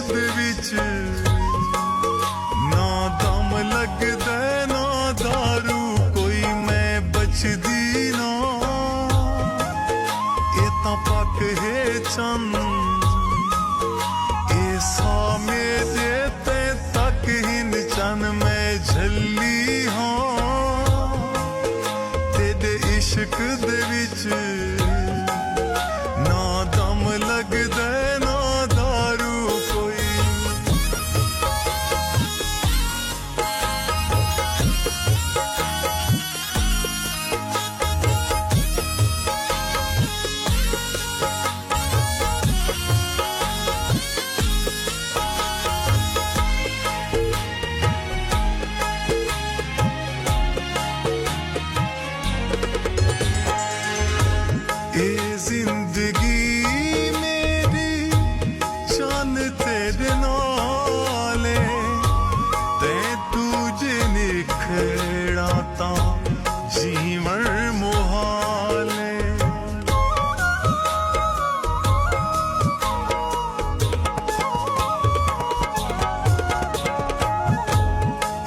दे विच ना दम लगदा ना दारू कोई मैं बचदी ना ये तां पक है चंद ये सामे दे ते तक हिन चन मैं झल्ली हाँ तेरे इश्क दे विच ना दम लगदा ना दारू कोई ये जिंदगी मेरी जान तेरे नाले ते तुझे निखड़ा ता जीवन मुहाले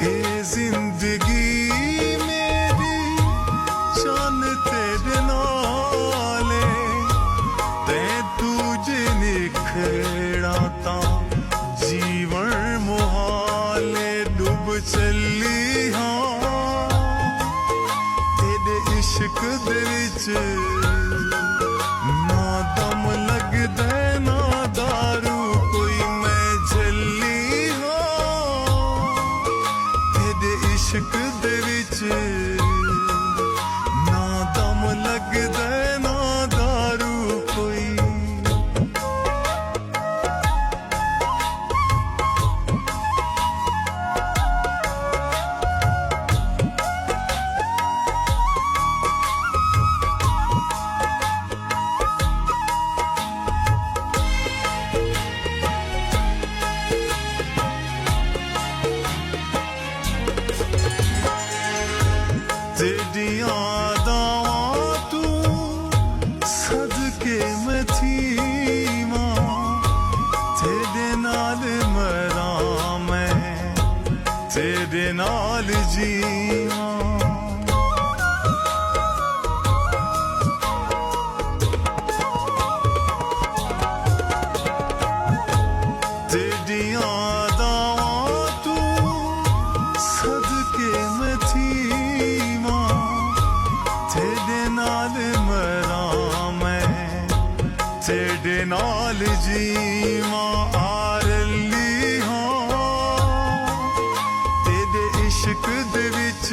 ये जिंदगी मेरी जान तेरे नाले ते तुझे निखड़ा ता जीवन मुहाले डूब चली हाँ तेरे इश्क दे विच ना दम लगदा ना दारू कोई मैं झल्ली हाँ तेरे इश्क दे विच ना दम लगदा ना दारू कोई तेरियां अदावां तू सदके मैं थी मां तेरे नाल मरां मैं तेरे नाल जीवां तेरियां अदावां तू सदके मैं थी मां तेरे नाल मरां मैं तेरे नाल जीवां आरली हाँ तेरे इश्क दे विच